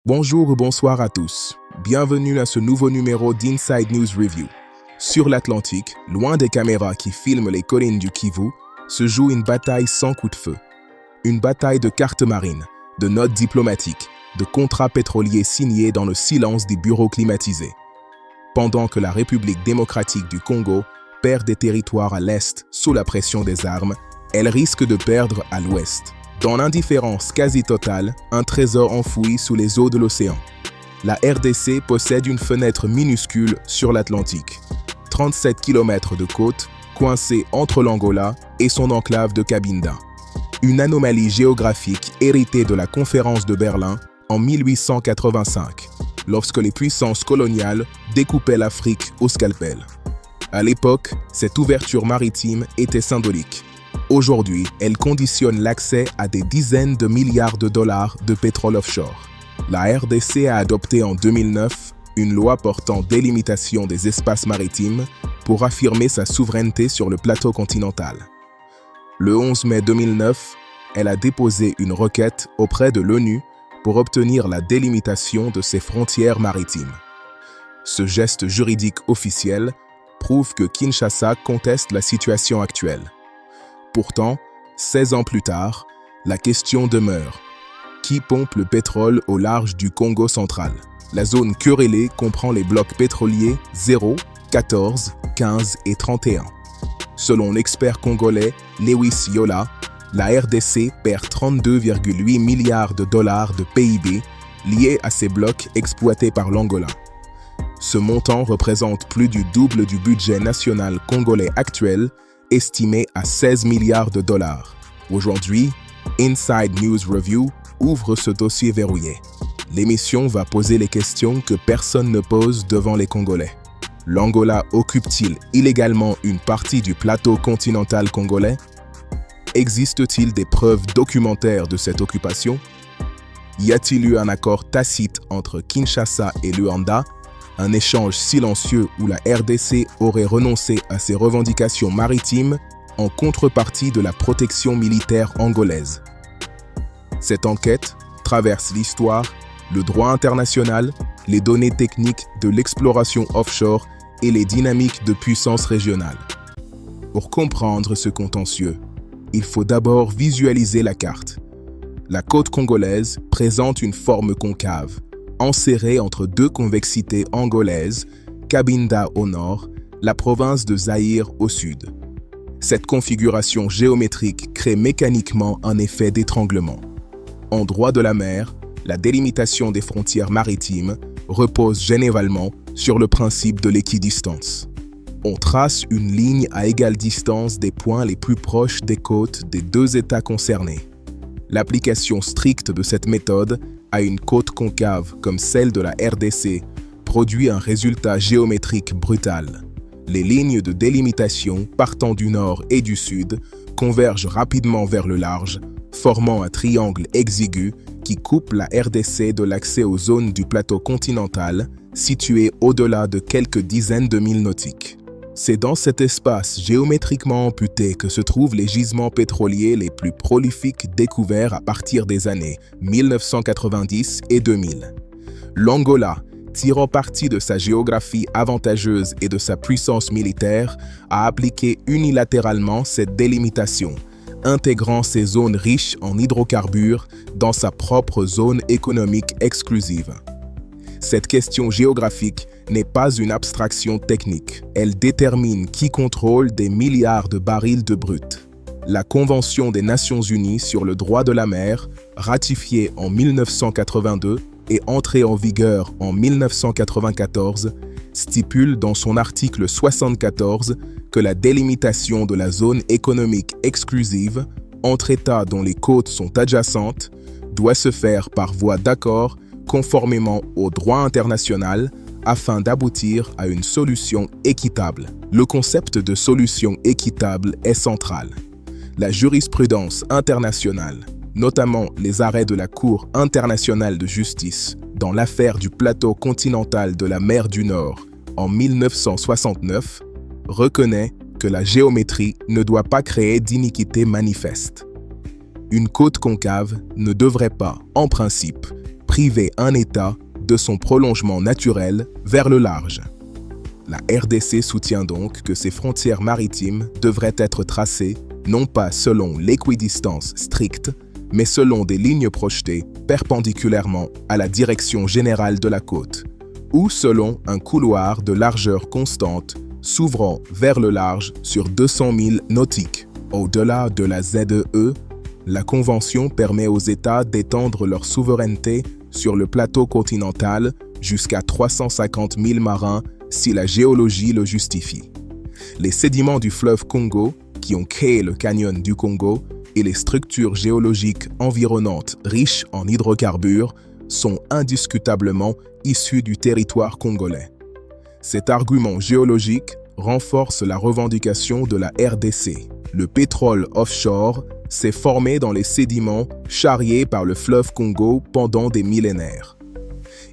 Bonjour ou bonsoir à tous. Bienvenue à ce nouveau numéro d'Inside News Review. Sur l'Atlantique, loin des caméras qui filment les collines du Kivu, se joue une bataille sans coup de feu. Une bataille de cartes marines, de notes diplomatiques, de contrats pétroliers signés dans le silence des bureaux climatisés. Pendant que la République démocratique du Congo perd des territoires à l'est sous la pression des armes, elle risque de perdre à l'ouest. Dans l'indifférence quasi totale, un trésor enfoui sous les eaux de l'océan. La RDC possède une fenêtre minuscule sur l'Atlantique. 37 km de côte, coincée entre l'Angola et son enclave de Cabinda. Une anomalie géographique héritée de la conférence de Berlin en 1885, lorsque les puissances coloniales découpaient l'Afrique au scalpel. À l'époque, cette ouverture maritime était symbolique. Aujourd'hui, elle conditionne l'accès à des dizaines de milliards de dollars de pétrole offshore. La RDC a adopté en 2009 une loi portant délimitation des espaces maritimes pour affirmer sa souveraineté sur le plateau continental. Le 11 mai 2009, elle a déposé une requête auprès de l'ONU pour obtenir la délimitation de ses frontières maritimes. Ce geste juridique officiel prouve que Kinshasa conteste la situation actuelle. Pourtant, 16 ans plus tard, la question demeure. Qui pompe le pétrole au large du Congo central? La zone querellée comprend les blocs pétroliers 0, 14, 15 et 31. Selon l'expert congolais Lewis Yola, la RDC perd 32,8 milliards de dollars de PIB liés à ces blocs exploités par l'Angola. Ce montant représente plus du double du budget national congolais actuel, estimé à 16 milliards de dollars. Aujourd'hui, Inside News Review ouvre ce dossier verrouillé. L'émission va poser les questions que personne ne pose devant les Congolais. L'Angola occupe-t-il illégalement une partie du plateau continental congolais? Existe-t-il des preuves documentaires de cette occupation? Y a-t-il eu un accord tacite entre Kinshasa et Luanda? Un échange silencieux où la RDC aurait renoncé à ses revendications maritimes en contrepartie de la protection militaire angolaise. Cette enquête traverse l'histoire, le droit international, les données techniques de l'exploration offshore et les dynamiques de puissance régionale. Pour comprendre ce contentieux, il faut d'abord visualiser la carte. La côte congolaise présente une forme concave, enserrée entre deux convexités angolaises, Cabinda au nord, la province de Zaïre au sud. Cette configuration géométrique crée mécaniquement un effet d'étranglement. En droit de la mer, la délimitation des frontières maritimes repose généralement sur le principe de l'équidistance. On trace une ligne à égale distance des points les plus proches des côtes des deux États concernés. L'application stricte de cette méthode à une côte concave comme celle de la RDC produit un résultat géométrique brutal. Les lignes de délimitation partant du nord et du sud convergent rapidement vers le large, formant un triangle exigu qui coupe la RDC de l'accès aux zones du plateau continental situées au-delà de quelques dizaines de milles nautiques. C'est dans cet espace géométriquement amputé que se trouvent les gisements pétroliers les plus prolifiques découverts à partir des années 1990 et 2000. L'Angola, tirant parti de sa géographie avantageuse et de sa puissance militaire, a appliqué unilatéralement cette délimitation, intégrant ces zones riches en hydrocarbures dans sa propre zone économique exclusive. Cette question géographique n'est pas une abstraction technique. Elle détermine qui contrôle des milliards de barils de brut. La Convention des Nations Unies sur le droit de la mer, ratifiée en 1982 et entrée en vigueur en 1994, stipule dans son article 74 que la délimitation de la zone économique exclusive entre États dont les côtes sont adjacentes doit se faire par voie d'accord conformément au droit international afin d'aboutir à une solution équitable. Le concept de solution équitable est central. La jurisprudence internationale, notamment les arrêts de la Cour internationale de justice dans l'affaire du plateau continental de la mer du Nord en 1969, reconnaît que la géométrie ne doit pas créer d'iniquité manifeste. Une côte concave ne devrait pas, en principe, priver un État de son prolongement naturel vers le large. La RDC soutient donc que ces frontières maritimes devraient être tracées non pas selon l'équidistance stricte, mais selon des lignes projetées perpendiculairement à la direction générale de la côte, ou selon un couloir de largeur constante s'ouvrant vers le large sur 200 000 nautiques. Au-delà de la ZEE, la Convention permet aux États d'étendre leur souveraineté sur le plateau continental jusqu'à 350 000 marins si la géologie le justifie. Les sédiments du fleuve Congo, qui ont créé le canyon du Congo, et les structures géologiques environnantes riches en hydrocarbures sont indiscutablement issus du territoire congolais. Cet argument géologique renforce la revendication de la RDC. Le pétrole offshore s'est formé dans les sédiments charriés par le fleuve Congo pendant des millénaires.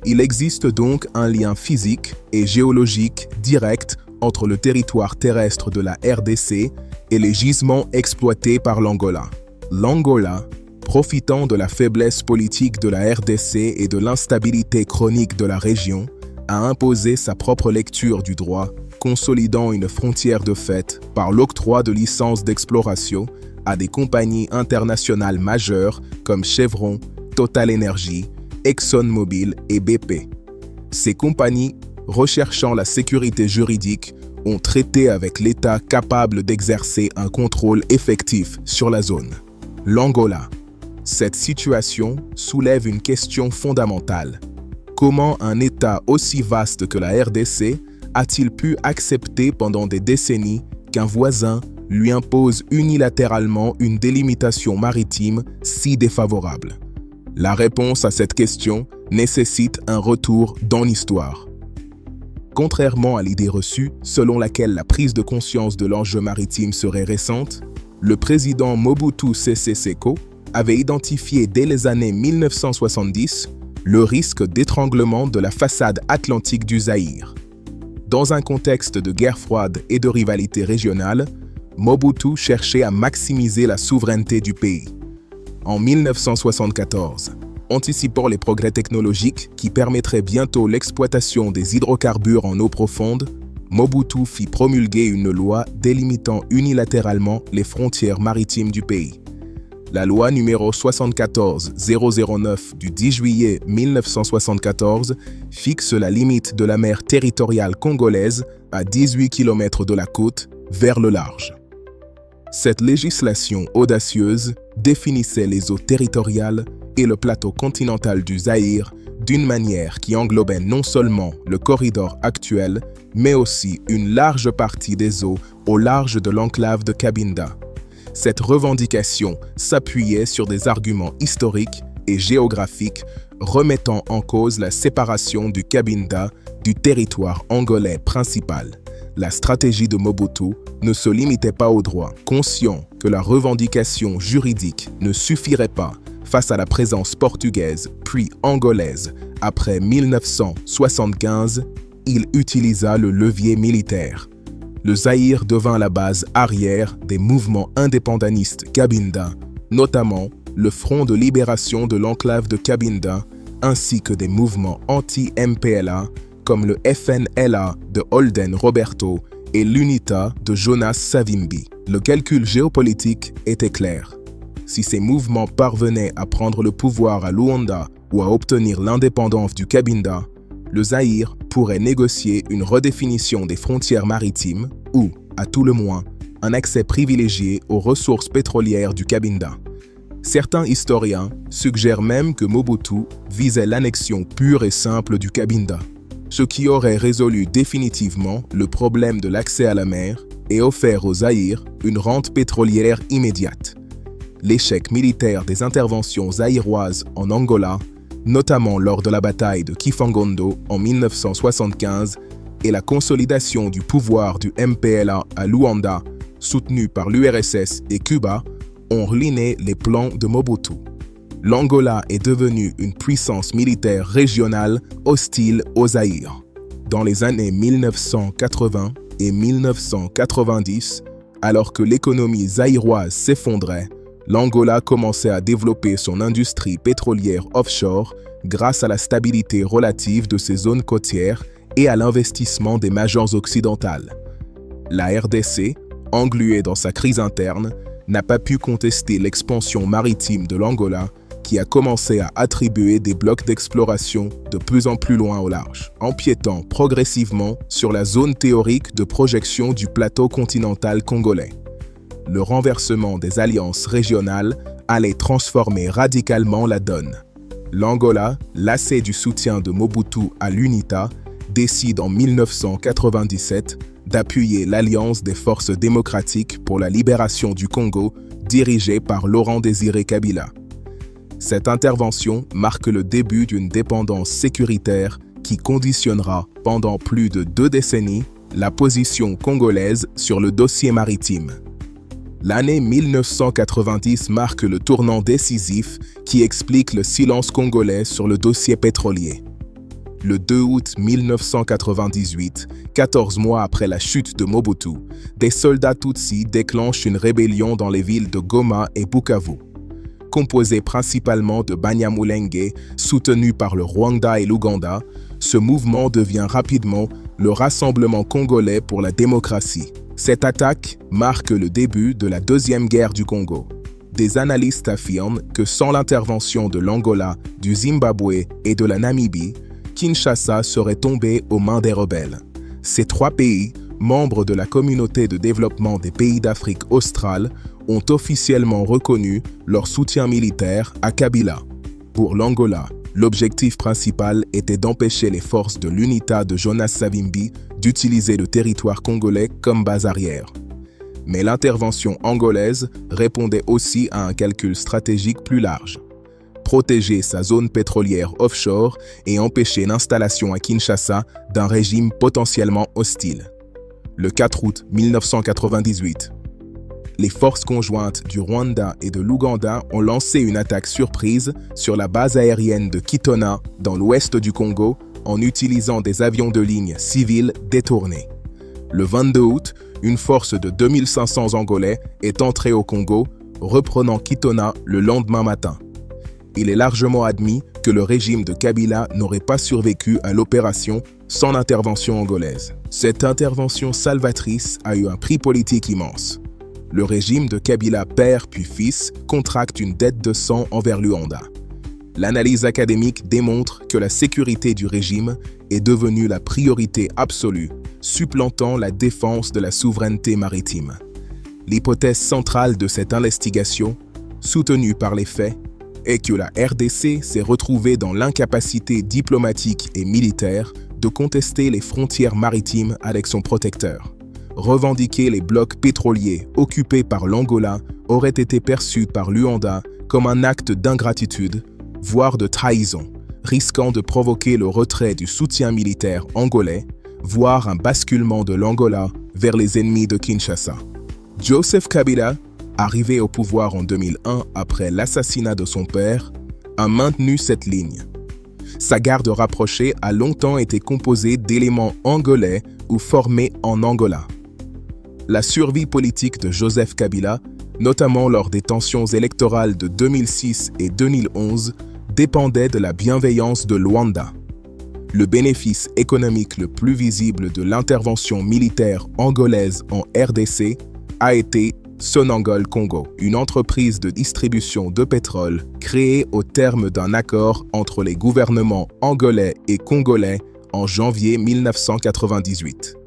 Il existe donc un lien physique et géologique direct entre le territoire terrestre de la RDC et les gisements exploités par l'Angola. L'Angola, profitant de la faiblesse politique de la RDC et de l'instabilité chronique de la région, a imposé sa propre lecture du droit, consolidant une frontière de fait par l'octroi de licences d'exploration à des compagnies internationales majeures comme Chevron, Total Energy, ExxonMobil et BP. Ces compagnies, recherchant la sécurité juridique, ont traité avec l'État capable d'exercer un contrôle effectif sur la zone. L'Angola. Cette situation soulève une question fondamentale. Comment un État aussi vaste que la RDC a-t-il pu accepter pendant des décennies qu'un voisin lui impose unilatéralement une délimitation maritime si défavorable? La réponse à cette question nécessite un retour dans l'histoire. Contrairement à l'idée reçue selon laquelle la prise de conscience de l'enjeu maritime serait récente, le président Mobutu Sese Seko avait identifié dès les années 1970 le risque d'étranglement de la façade atlantique du Zaïre. Dans un contexte de guerre froide et de rivalité régionale, Mobutu cherchait à maximiser la souveraineté du pays. En 1974, anticipant les progrès technologiques qui permettraient bientôt l'exploitation des hydrocarbures en eau profonde, Mobutu fit promulguer une loi délimitant unilatéralement les frontières maritimes du pays. La loi numéro 74-009 du 10 juillet 1974 fixe la limite de la mer territoriale congolaise à 18 km de la côte vers le large. Cette législation audacieuse définissait les eaux territoriales et le plateau continental du Zaïre d'une manière qui englobait non seulement le corridor actuel, mais aussi une large partie des eaux au large de l'enclave de Cabinda. Cette revendication s'appuyait sur des arguments historiques et géographiques remettant en cause la séparation du Cabinda du territoire angolais principal. La stratégie de Mobutu ne se limitait pas au droit. Conscient que la revendication juridique ne suffirait pas face à la présence portugaise puis angolaise après 1975, il utilisa le levier militaire. Le Zaïre devint la base arrière des mouvements indépendantistes Cabinda, notamment le Front de libération de l'enclave de Cabinda, ainsi que des mouvements anti-MPLA comme le FNLA de Holden Roberto et l'UNITA de Jonas Savimbi. Le calcul géopolitique était clair. Si ces mouvements parvenaient à prendre le pouvoir à Luanda ou à obtenir l'indépendance du Cabinda, le Zaïre pourrait négocier une redéfinition des frontières maritimes ou, à tout le moins, un accès privilégié aux ressources pétrolières du Cabinda. Certains historiens suggèrent même que Mobutu visait l'annexion pure et simple du Cabinda, ce qui aurait résolu définitivement le problème de l'accès à la mer et offert au Zaïre une rente pétrolière immédiate. L'échec militaire des interventions zaïroises en Angola, notamment lors de la bataille de Kifangondo en 1975, et la consolidation du pouvoir du MPLA à Luanda, soutenu par l'URSS et Cuba, ont ruiné les plans de Mobutu. L'Angola est devenue une puissance militaire régionale hostile au Zaïre. Dans les années 1980 et 1990, alors que l'économie zaïroise s'effondrait, l'Angola commençait à développer son industrie pétrolière offshore grâce à la stabilité relative de ses zones côtières et à l'investissement des majors occidentales. La RDC, engluée dans sa crise interne, n'a pas pu contester l'expansion maritime de l'Angola qui a commencé à attribuer des blocs d'exploration de plus en plus loin au large, empiétant progressivement sur la zone théorique de projection du plateau continental congolais. Le renversement des alliances régionales allait transformer radicalement la donne. L'Angola, lassé du soutien de Mobutu à l'UNITA, décide en 1997 d'appuyer l'Alliance des forces démocratiques pour la libération du Congo, dirigée par Laurent-Désiré Kabila. Cette intervention marque le début d'une dépendance sécuritaire qui conditionnera pendant plus de 2 décennies la position congolaise sur le dossier maritime. L'année 1990 marque le tournant décisif qui explique le silence congolais sur le dossier pétrolier. Le 2 août 1998, 14 mois après la chute de Mobutu, des soldats Tutsis déclenchent une rébellion dans les villes de Goma et Bukavu. Composé principalement de Banyamulenge, soutenu par le Rwanda et l'Ouganda, ce mouvement devient rapidement le Rassemblement congolais pour la démocratie. Cette attaque marque le début de la Deuxième Guerre du Congo. Des analystes affirment que sans l'intervention de l'Angola, du Zimbabwe et de la Namibie, Kinshasa serait tombé aux mains des rebelles. Ces 3 pays, membres de la Communauté de développement des pays d'Afrique australe, ont officiellement reconnu leur soutien militaire à Kabila. Pour l'Angola, l'objectif principal était d'empêcher les forces de l'UNITA de Jonas Savimbi d'utiliser le territoire congolais comme base arrière. Mais l'intervention angolaise répondait aussi à un calcul stratégique plus large: protéger sa zone pétrolière offshore et empêcher l'installation à Kinshasa d'un régime potentiellement hostile. Le 4 août 1998, les forces conjointes du Rwanda et de l'Ouganda ont lancé une attaque surprise sur la base aérienne de Kitona dans l'ouest du Congo en utilisant des avions de ligne civils détournés. Le 22 août, une force de 2500 Angolais est entrée au Congo, reprenant Kitona le lendemain matin. Il est largement admis que le régime de Kabila n'aurait pas survécu à l'opération sans l'intervention angolaise. Cette intervention salvatrice a eu un prix politique immense. Le régime de Kabila père puis fils contracte une dette de sang envers l'Ouganda. L'analyse académique démontre que la sécurité du régime est devenue la priorité absolue, supplantant la défense de la souveraineté maritime. L'hypothèse centrale de cette investigation, soutenue par les faits, est que la RDC s'est retrouvée dans l'incapacité diplomatique et militaire de contester les frontières maritimes avec son protecteur. Revendiquer les blocs pétroliers occupés par l'Angola aurait été perçu par l'Ouganda comme un acte d'ingratitude, voire de trahison, risquant de provoquer le retrait du soutien militaire angolais, voire un basculement de l'Angola vers les ennemis de Kinshasa. Joseph Kabila, arrivé au pouvoir en 2001 après l'assassinat de son père, a maintenu cette ligne. Sa garde rapprochée a longtemps été composée d'éléments angolais ou formés en Angola. La survie politique de Joseph Kabila, notamment lors des tensions électorales de 2006 et 2011, dépendait de la bienveillance de Luanda. Le bénéfice économique le plus visible de l'intervention militaire angolaise en RDC a été Sonangol Congo, une entreprise de distribution de pétrole créée au terme d'un accord entre les gouvernements angolais et congolais en janvier 1998.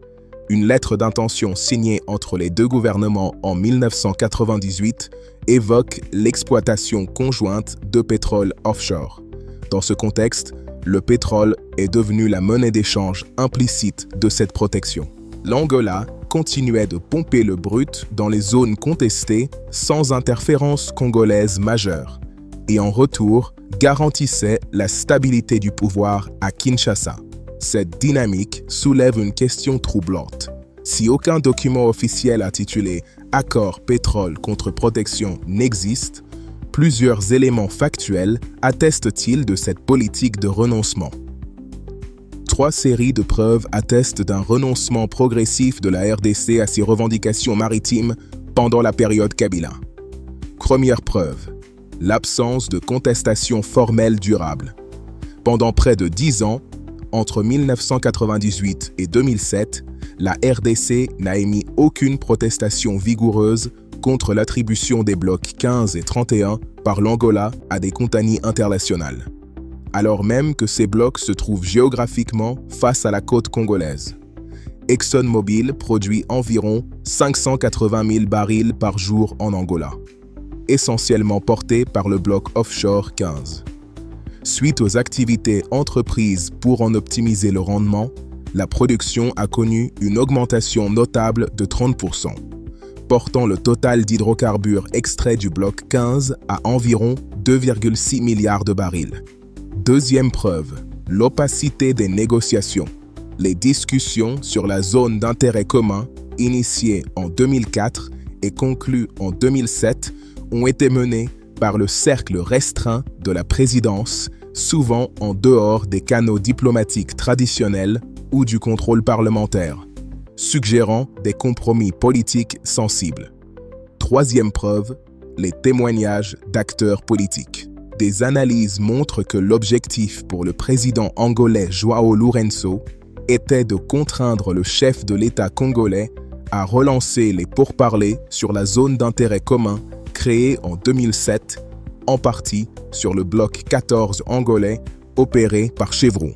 Une lettre d'intention signée entre les 2 gouvernements en 1998 évoque l'exploitation conjointe de pétrole offshore. Dans ce contexte, le pétrole est devenu la monnaie d'échange implicite de cette protection. L'Angola continuait de pomper le brut dans les zones contestées sans interférence congolaise majeure et en retour garantissait la stabilité du pouvoir à Kinshasa. Cette dynamique soulève une question troublante. Si aucun document officiel intitulé « Accord pétrole contre protection » n'existe, plusieurs éléments factuels attestent-ils de cette politique de renoncement. 3 séries de preuves attestent d'un renoncement progressif de la RDC à ses revendications maritimes pendant la période Kabila. Première preuve, l'absence de contestation formelle durable. Pendant près de 10 ans, entre 1998 et 2007, la RDC n'a émis aucune protestation vigoureuse contre l'attribution des blocs 15 et 31 par l'Angola à des compagnies internationales, alors même que ces blocs se trouvent géographiquement face à la côte congolaise. ExxonMobil produit environ 580 000 barils par jour en Angola, essentiellement portés par le bloc offshore 15. Suite aux activités entreprises pour en optimiser le rendement, la production a connu une augmentation notable de 30%, portant le total d'hydrocarbures extraits du bloc 15 à environ 2,6 milliards de barils. Deuxième preuve, l'opacité des négociations. Les discussions sur la zone d'intérêt commun, initiées en 2004 et conclues en 2007, ont été menées par le cercle restreint de la présidence, souvent en dehors des canaux diplomatiques traditionnels ou du contrôle parlementaire, suggérant des compromis politiques sensibles. Troisième preuve, les témoignages d'acteurs politiques. Des analyses montrent que l'objectif pour le président angolais João Lourenço était de contraindre le chef de l'État congolais à relancer les pourparlers sur la zone d'intérêt commun créée en 2007, en partie sur le bloc 14 angolais opéré par Chevron.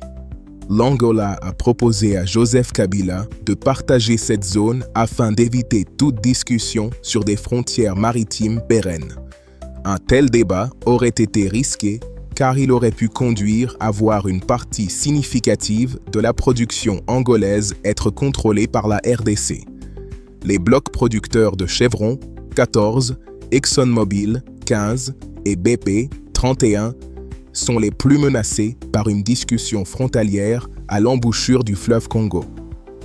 L'Angola a proposé à Joseph Kabila de partager cette zone afin d'éviter toute discussion sur des frontières maritimes pérennes. Un tel débat aurait été risqué car il aurait pu conduire à voir une partie significative de la production angolaise être contrôlée par la RDC. Les blocs producteurs de Chevron, 14, ExxonMobil, 15 et BP, 31, sont les plus menacés par une discussion frontalière à l'embouchure du fleuve Congo.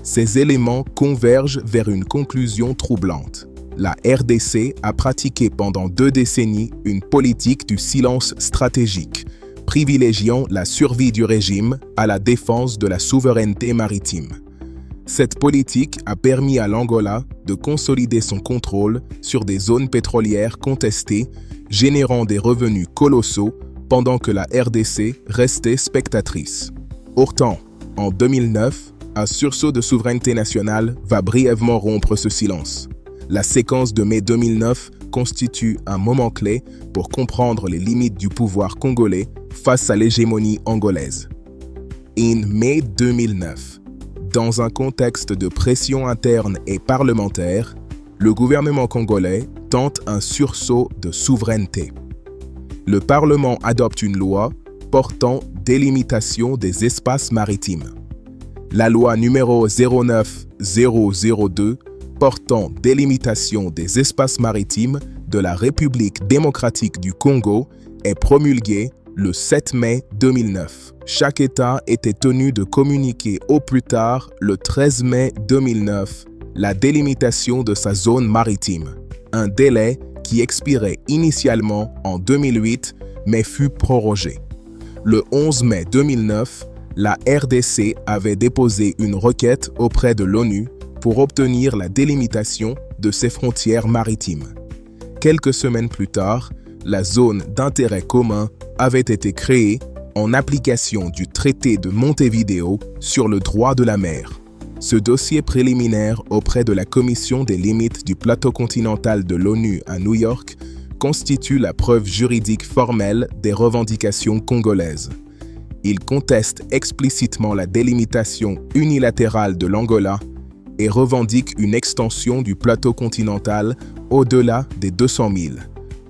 Ces éléments convergent vers une conclusion troublante. La RDC a pratiqué pendant 2 décennies une politique du silence stratégique, privilégiant la survie du régime à la défense de la souveraineté maritime. Cette politique a permis à l'Angola de consolider son contrôle sur des zones pétrolières contestées, générant des revenus colossaux pendant que la RDC restait spectatrice. Pourtant, en 2009, un sursaut de souveraineté nationale va brièvement rompre ce silence. La séquence de mai 2009 constitue un moment clé pour comprendre les limites du pouvoir congolais face à l'hégémonie angolaise. En mai 2009, dans un contexte de pression interne et parlementaire, le gouvernement congolais tente un sursaut de souveraineté. Le Parlement adopte une loi portant délimitation des espaces maritimes. La loi numéro 09002 portant délimitation des espaces maritimes de la République démocratique du Congo est promulguée le 7 mai 2009. Chaque État était tenu de communiquer au plus tard le 13 mai 2009 la délimitation de sa zone maritime, un délai qui expirait initialement en 2008 mais fut prorogé. Le 11 mai 2009, la RDC avait déposé une requête auprès de l'ONU pour obtenir la délimitation de ses frontières maritimes. Quelques semaines plus tard, la zone d'intérêt commun avait été créée en application du traité de Montevideo sur le droit de la mer. Ce dossier préliminaire auprès de la Commission des limites du plateau continental de l'ONU à New York constitue la preuve juridique formelle des revendications congolaises. Il conteste explicitement la délimitation unilatérale de l'Angola et revendique une extension du plateau continental au-delà des 200 000,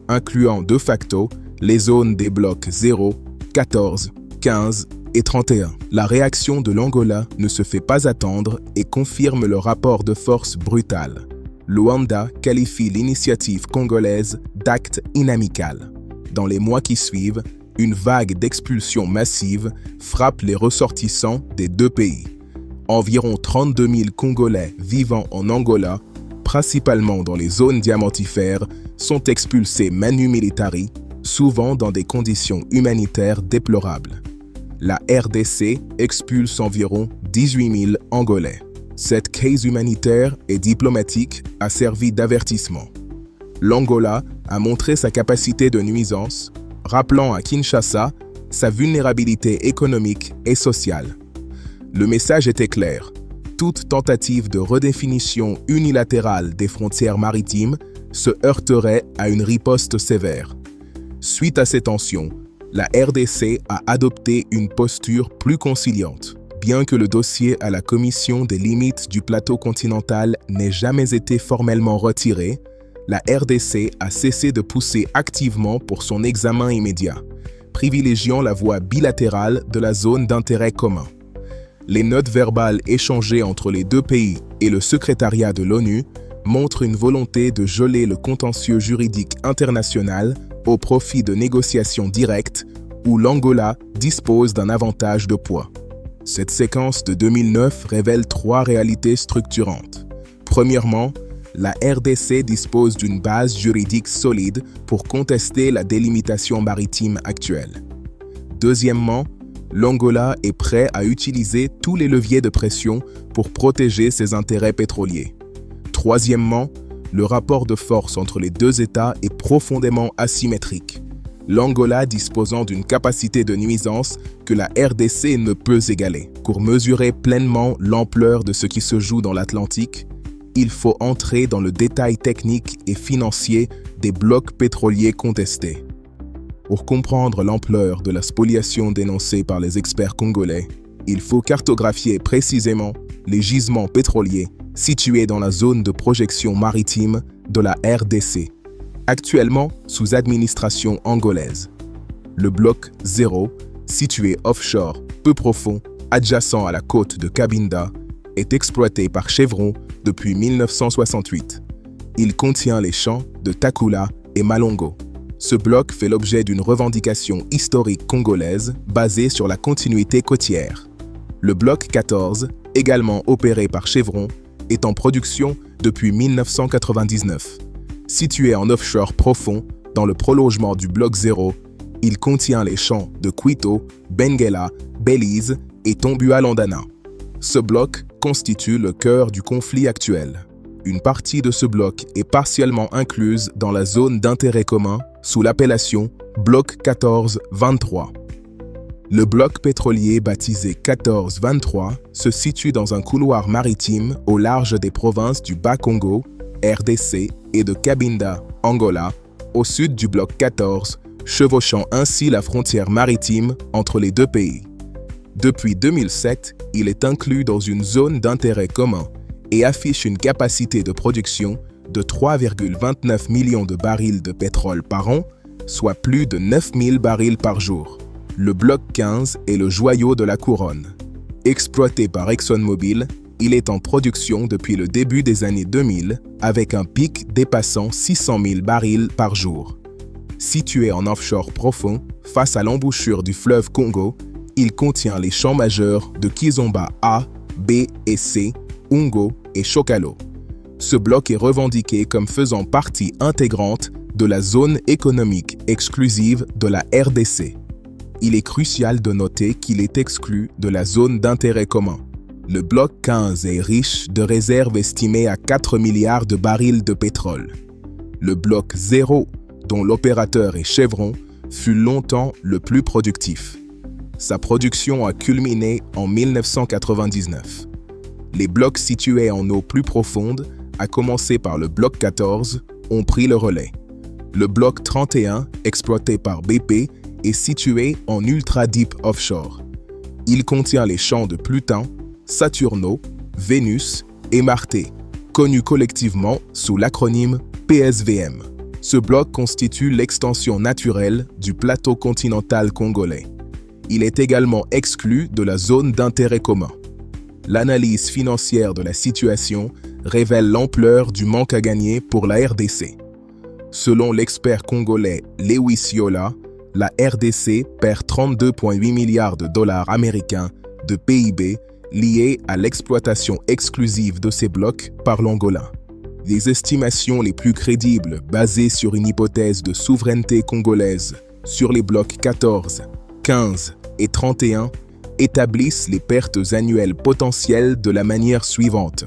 incluant de facto les zones des blocs 0, 14, 15 et 31. La réaction de l'Angola ne se fait pas attendre et confirme le rapport de force brutal. Luanda qualifie l'initiative congolaise d'acte inamical. Dans les mois qui suivent, une vague d'expulsions massives frappe les ressortissants des 2 pays. Environ 32 000 Congolais vivant en Angola, principalement dans les zones diamantifères, sont expulsés manu militari, souvent dans des conditions humanitaires déplorables. La RDC expulse environ 18 000 Angolais. Cette crise humanitaire et diplomatique a servi d'avertissement. l'Angola a montré sa capacité de nuisance, rappelant à Kinshasa sa vulnérabilité économique et sociale. Le message était clair. Toute tentative de redéfinition unilatérale des frontières maritimes se heurterait à une riposte sévère. Suite à ces tensions, la RDC a adopté une posture plus conciliante. Bien que le dossier à la Commission des limites du plateau continental n'ait jamais été formellement retiré, la RDC a cessé de pousser activement pour son examen immédiat, privilégiant la voie bilatérale de la zone d'intérêt commun. Les notes verbales échangées entre les deux pays et le secrétariat de l'ONU montrent une volonté de geler le contentieux juridique international au profit de négociations directes où l'Angola dispose d'un avantage de poids. Cette séquence de 2009 révèle trois réalités structurantes. Premièrement, la RDC dispose d'une base juridique solide pour contester la délimitation maritime actuelle. Deuxièmement, l'Angola est prêt à utiliser tous les leviers de pression pour protéger ses intérêts pétroliers. Troisièmement, le rapport de force entre les deux États est profondément asymétrique. L'Angola disposant d'une capacité de nuisance que la RDC ne peut égaler. Pour mesurer pleinement l'ampleur de ce qui se joue dans l'Atlantique, il faut entrer dans le détail technique et financier des blocs pétroliers contestés. Pour comprendre l'ampleur de la spoliation dénoncée par les experts congolais, il faut cartographier précisément les gisements pétroliers situés dans la zone de projection maritime de la RDC, actuellement sous administration angolaise. Le bloc 0, situé offshore, peu profond, adjacent à la côte de Cabinda, est exploité par Chevron depuis 1968. Il contient les champs de Takula et Malongo. Ce bloc fait l'objet d'une revendication historique congolaise basée sur la continuité côtière. Le bloc 14, également opéré par Chevron, est en production depuis 1999. Situé en offshore profond, dans le prolongement du bloc 0, il contient les champs de Quito, Benguela, Belize et Tombua-Landana. Ce bloc constitue le cœur du conflit actuel. Une partie de ce bloc est partiellement incluse dans la zone d'intérêt commun sous l'appellation Bloc 14-23. Le bloc pétrolier baptisé 14-23 se situe dans un couloir maritime au large des provinces du Bas-Congo, RDC, et de Cabinda, Angola, au sud du bloc 14, chevauchant ainsi la frontière maritime entre les deux pays. Depuis 2007, il est inclus dans une zone d'intérêt commun et affiche une capacité de production de 3,29 millions de barils de pétrole par an, soit plus de 9000 barils par jour. Le bloc 15 est le joyau de la couronne. Exploité par ExxonMobil, il est en production depuis le début des années 2000 avec un pic dépassant 600 000 barils par jour. Situé en offshore profond, face à l'embouchure du fleuve Congo, il contient les champs majeurs de Kizomba A, B et C, Ungo et Chokalo. Ce bloc est revendiqué comme faisant partie intégrante de la zone économique exclusive de la RDC. Il est crucial de noter qu'il est exclu de la zone d'intérêt commun. Le bloc 15 est riche de réserves estimées à 4 milliards de barils de pétrole. Le bloc 0, dont l'opérateur est Chevron, fut longtemps le plus productif. Sa production a culminé en 1999. Les blocs situés en eau plus profonde, à commencer par le bloc 14, ont pris le relais. Le bloc 31, exploité par BP, est situé en ultra-deep offshore. Il contient les champs de Pluton, Saturno, Vénus et Marte, connus collectivement sous l'acronyme PSVM. Ce bloc constitue l'extension naturelle du plateau continental congolais. Il est également exclu de la zone d'intérêt commun. L'analyse financière de la situation révèle l'ampleur du manque à gagner pour la RDC. Selon l'expert congolais Lewis Yola, la RDC perd 32,8 milliards de dollars américains de PIB liés à l'exploitation exclusive de ces blocs par l'Angola. Les estimations les plus crédibles, basées sur une hypothèse de souveraineté congolaise sur les blocs 14, 15 et 31, établissent les pertes annuelles potentielles de la manière suivante.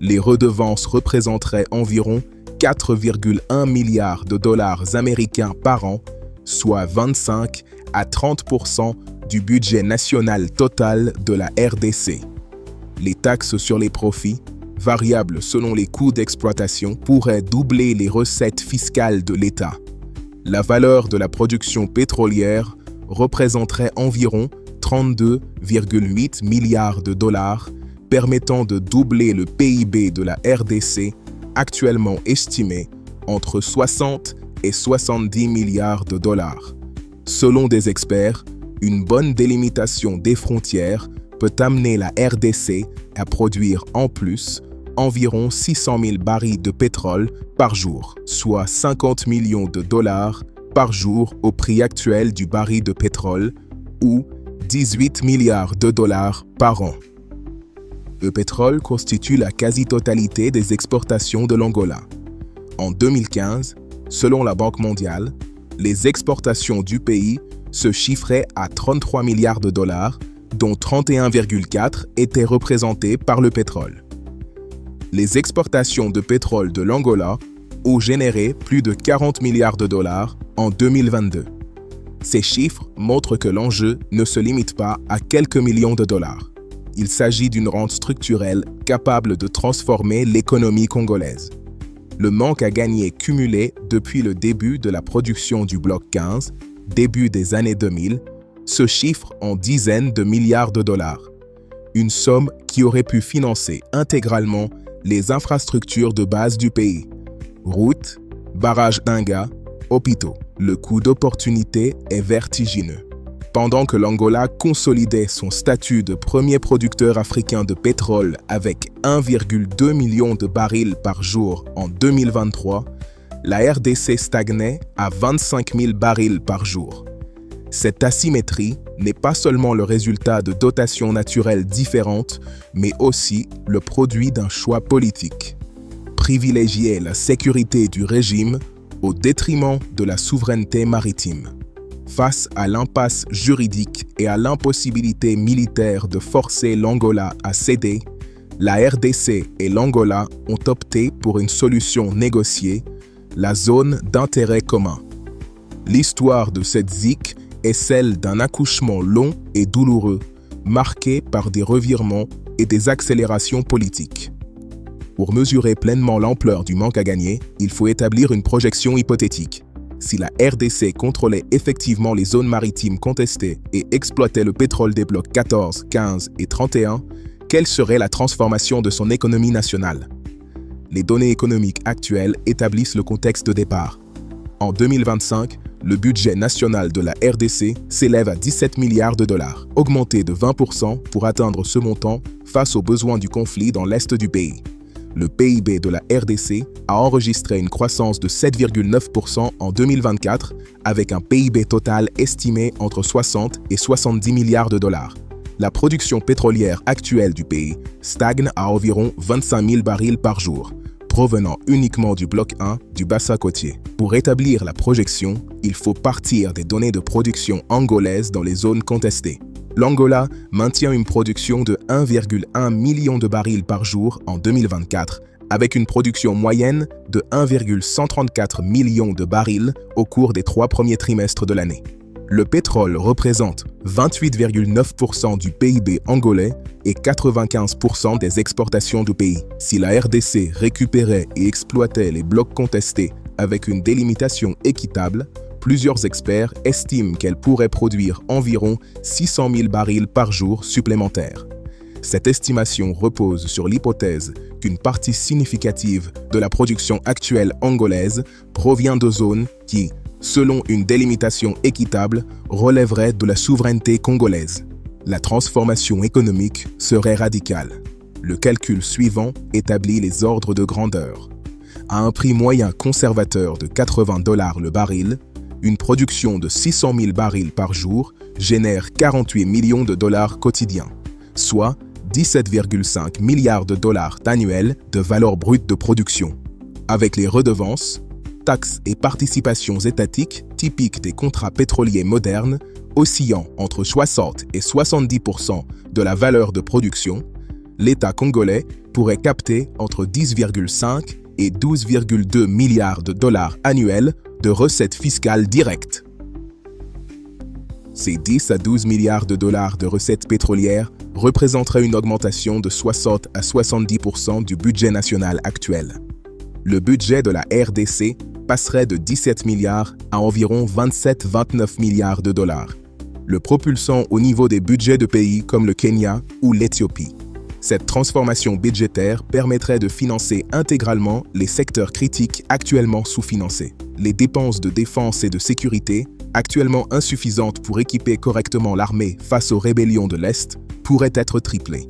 Les redevances représenteraient environ 4,1 milliards de dollars américains par an, soit 25 à 30% du budget national total de la RDC. Les taxes sur les profits, variables selon les coûts d'exploitation, pourraient doubler les recettes fiscales de l'État. La valeur de la production pétrolière représenterait environ 32,8 milliards de dollars, permettant de doubler le PIB de la RDC, actuellement estimé entre 60 et 70 milliards de dollars. Selon des experts, une bonne délimitation des frontières peut amener la RDC à produire en plus environ 600 000 barils de pétrole par jour, soit 50 millions de dollars par jour au prix actuel du baril de pétrole, ou 18 milliards de dollars par an. Le pétrole constitue la quasi-totalité des exportations de l'Angola. En 2015, selon la Banque mondiale, les exportations du pays se chiffraient à 33 milliards de dollars, dont 31,4 étaient représentés par le pétrole. Les exportations de pétrole de l'Angola ont généré plus de 40 milliards de dollars en 2022. Ces chiffres montrent que l'enjeu ne se limite pas à quelques millions de dollars. Il s'agit d'une rente structurelle capable de transformer l'économie congolaise. Le manque à gagner cumulé depuis le début de la production du bloc 15, début des années 2000, se chiffre en dizaines de milliards de dollars. Une somme qui aurait pu financer intégralement les infrastructures de base du pays. Routes, barrages d'Inga, hôpitaux. Le coût d'opportunité est vertigineux. Pendant que l'Angola consolidait son statut de premier producteur africain de pétrole avec 1,2 million de barils par jour en 2023, la RDC stagnait à 25 000 barils par jour. Cette asymétrie n'est pas seulement le résultat de dotations naturelles différentes, mais aussi le produit d'un choix politique. Privilégier la sécurité du régime au détriment de la souveraineté maritime. Face à l'impasse juridique et à l'impossibilité militaire de forcer l'Angola à céder, la RDC et l'Angola ont opté pour une solution négociée, la zone d'intérêt commun. L'histoire de cette ZIC est celle d'un accouchement long et douloureux, marqué par des revirements et des accélérations politiques. Pour mesurer pleinement l'ampleur du manque à gagner, il faut établir une projection hypothétique. Si la RDC contrôlait effectivement les zones maritimes contestées et exploitait le pétrole des blocs 14, 15 et 31, quelle serait la transformation de son économie nationale? Les données économiques actuelles établissent le contexte de départ. En 2025, le budget national de la RDC s'élève à 17 milliards de dollars, augmenté de 20% pour atteindre ce montant face aux besoins du conflit dans l'est du pays. Le PIB de la RDC a enregistré une croissance de 7,9% en 2024 avec un PIB total estimé entre 60 et 70 milliards de dollars. La production pétrolière actuelle du pays stagne à environ 25 000 barils par jour, provenant uniquement du bloc 1 du bassin côtier. Pour établir la projection, il faut partir des données de production angolaises dans les zones contestées. L'Angola maintient une production de 1,1 million de barils par jour en 2024, avec une production moyenne de 1,134 million de barils au cours des 3 premiers trimestres de l'année. Le pétrole représente 28,9% du PIB angolais et 95% des exportations du pays. Si la RDC récupérait et exploitait les blocs contestés avec une délimitation équitable, plusieurs experts estiment qu'elle pourrait produire environ 600 000 barils par jour supplémentaires. Cette estimation repose sur l'hypothèse qu'une partie significative de la production actuelle angolaise provient de zones qui, selon une délimitation équitable, relèveraient de la souveraineté congolaise. La transformation économique serait radicale. Le calcul suivant établit les ordres de grandeur. À un prix moyen conservateur de 80 $ le baril, une production de 600 000 barils par jour génère 48 millions de dollars quotidiens, soit 17,5 milliards de dollars annuels de valeur brute de production. Avec les redevances, taxes et participations étatiques typiques des contrats pétroliers modernes, oscillant entre 60 et 70% de la valeur de production, l'État congolais pourrait capter entre 10,5 et 12,2 milliards de dollars annuels de recettes fiscales directes. Ces 10 à 12 milliards de dollars de recettes pétrolières représenteraient une augmentation de 60 à 70% du budget national actuel. Le budget de la RDC passerait de 17 milliards à environ 27-29 milliards de dollars, le propulsant au niveau des budgets de pays comme le Kenya ou l'Éthiopie. Cette transformation budgétaire permettrait de financer intégralement les secteurs critiques actuellement sous-financés. Les dépenses de défense et de sécurité, actuellement insuffisantes pour équiper correctement l'armée face aux rébellions de l'Est, pourraient être triplées.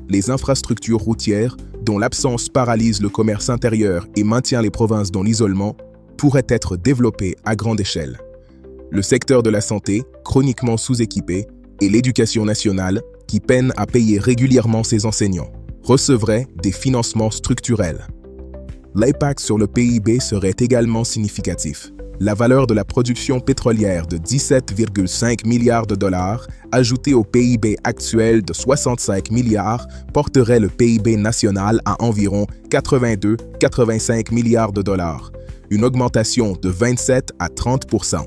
Les infrastructures routières, dont l'absence paralyse le commerce intérieur et maintient les provinces dans l'isolement, pourraient être développées à grande échelle. Le secteur de la santé, chroniquement sous-équipé, et l'éducation nationale, qui peine à payer régulièrement ses enseignants, recevraient des financements structurels. L'impact sur le PIB serait également significatif. La valeur de la production pétrolière de 17,5 milliards de dollars, ajoutée au PIB actuel de 65 milliards, porterait le PIB national à environ 82-85 milliards de dollars, une augmentation de 27 à 30%.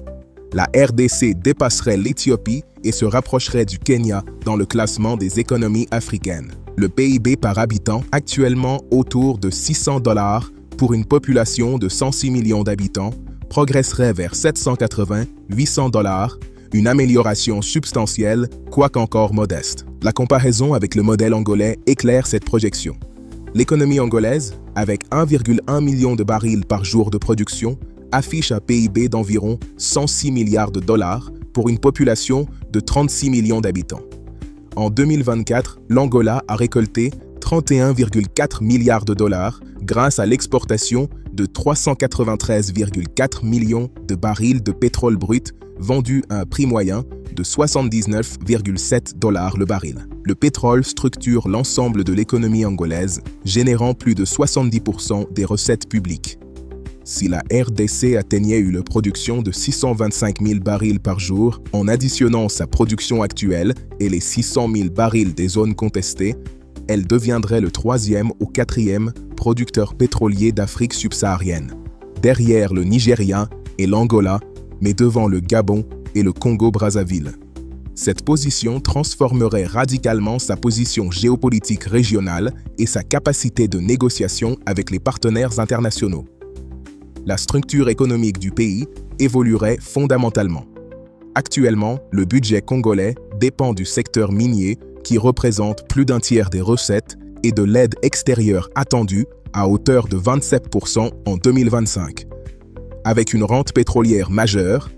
La RDC dépasserait l'Éthiopie et se rapprocherait du Kenya dans le classement des économies africaines. Le PIB par habitant, actuellement autour de 600 dollars pour une population de 106 millions d'habitants, progresserait vers 780-800 dollars, une amélioration substantielle, quoique encore modeste. La comparaison avec le modèle angolais éclaire cette projection. L'économie angolaise, avec 1,1 million de barils par jour de production, affiche un PIB d'environ 106 milliards de dollars pour une population de 36 millions d'habitants. En 2024, l'Angola a récolté 31,4 milliards de dollars grâce à l'exportation de 393,4 millions de barils de pétrole brut vendus à un prix moyen de 79,7 dollars le baril. Le pétrole structure l'ensemble de l'économie angolaise, générant plus de 70% des recettes publiques. Si la RDC atteignait une production de 625 000 barils par jour, en additionnant sa production actuelle et les 600 000 barils des zones contestées, elle deviendrait le 3e ou 4e producteur pétrolier d'Afrique subsaharienne, derrière le Nigeria et l'Angola, mais devant le Gabon et le Congo-Brazzaville. Cette position transformerait radicalement sa position géopolitique régionale et sa capacité de négociation avec les partenaires internationaux. La structure économique du pays évoluerait fondamentalement. Actuellement, le budget congolais dépend du secteur minier qui représente plus d'un tiers des recettes et de l'aide extérieure attendue à hauteur de 27% en 2025. Avec une rente pétrolière majeure,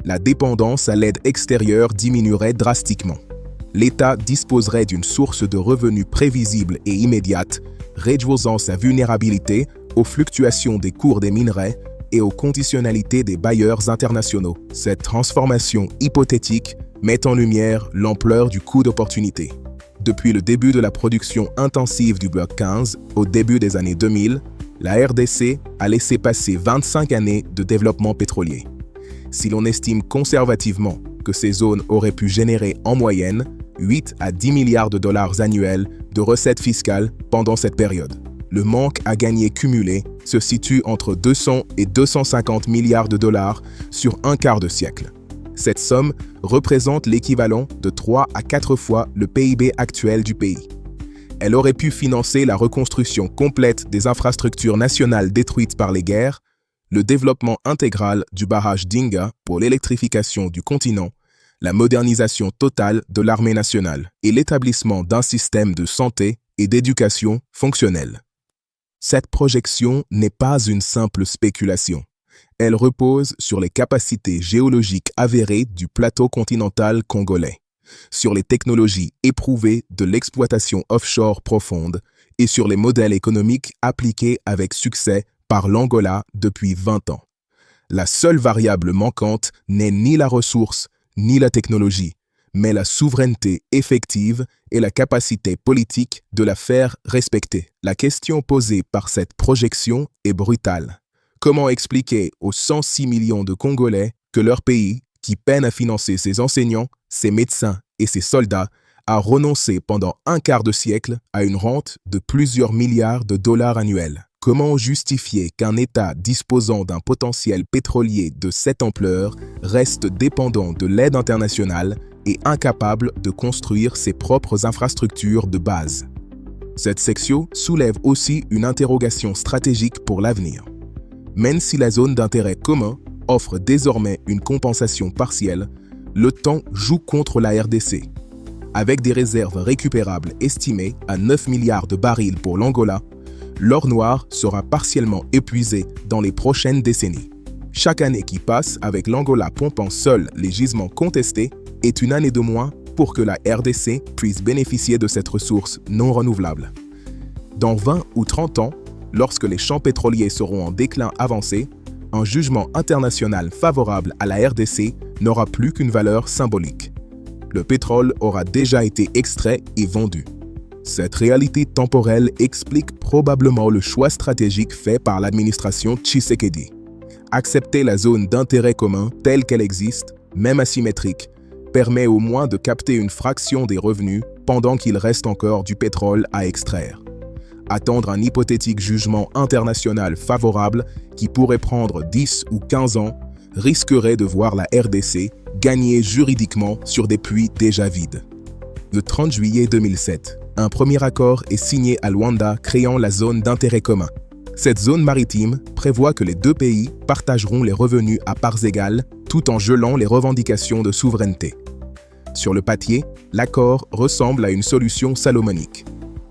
la dépendance à l'aide extérieure diminuerait drastiquement. L'État disposerait d'une source de revenus prévisible et immédiate, réduisant sa vulnérabilité aux fluctuations des cours des minerais et aux conditionnalités des bailleurs internationaux. Cette transformation hypothétique met en lumière l'ampleur du coût d'opportunité. Depuis le début de la production intensive du Bloc 15, au début des années 2000, la RDC a laissé passer 25 années de développement pétrolier. Si l'on estime conservativement que ces zones auraient pu générer en moyenne 8 à 10 milliards de dollars annuels de recettes fiscales pendant cette période, le manque à gagner cumulé se situe entre 200 et 250 milliards de dollars sur un quart de siècle. Cette somme représente l'équivalent de 3 à 4 fois le PIB actuel du pays. Elle aurait pu financer la reconstruction complète des infrastructures nationales détruites par les guerres, le développement intégral du barrage Dinga pour l'électrification du continent, la modernisation totale de l'armée nationale et l'établissement d'un système de santé et d'éducation fonctionnel. Cette projection n'est pas une simple spéculation. Elle repose sur les capacités géologiques avérées du plateau continental congolais, sur les technologies éprouvées de l'exploitation offshore profonde et sur les modèles économiques appliqués avec succès par l'Angola depuis 20 ans. La seule variable manquante n'est ni la ressource ni la technologie, mais la souveraineté effective et la capacité politique de la faire respecter. La question posée par cette projection est brutale. Comment expliquer aux 106 millions de Congolais que leur pays, qui peine à financer ses enseignants, ses médecins et ses soldats, a renoncé pendant un quart de siècle à une rente de plusieurs milliards de dollars annuels? Comment justifier qu'un État disposant d'un potentiel pétrolier de cette ampleur reste dépendant de l'aide internationale et incapable de construire ses propres infrastructures de base? Cette section soulève aussi une interrogation stratégique pour l'avenir. Même si la zone d'intérêt commun offre désormais une compensation partielle, le temps joue contre la RDC. Avec des réserves récupérables estimées à 9 milliards de barils pour l'Angola, l'or noir sera partiellement épuisé dans les prochaines décennies. Chaque année qui passe avec l'Angola pompant seul les gisements contestés est une année de moins pour que la RDC puisse bénéficier de cette ressource non renouvelable. Dans 20 ou 30 ans, lorsque les champs pétroliers seront en déclin avancé, un jugement international favorable à la RDC n'aura plus qu'une valeur symbolique. Le pétrole aura déjà été extrait et vendu. Cette réalité temporelle explique probablement le choix stratégique fait par l'administration Tshisekedi. Accepter la zone d'intérêt commun telle qu'elle existe, même asymétrique, permet au moins de capter une fraction des revenus pendant qu'il reste encore du pétrole à extraire. Attendre un hypothétique jugement international favorable qui pourrait prendre 10 ou 15 ans risquerait de voir la RDC gagner juridiquement sur des puits déjà vides. Le 30 juillet 2007, un premier accord est signé à Luanda créant la zone d'intérêt commun. Cette zone maritime prévoit que les deux pays partageront les revenus à parts égales tout en gelant les revendications de souveraineté. Sur le papier, l'accord ressemble à une solution salomonique.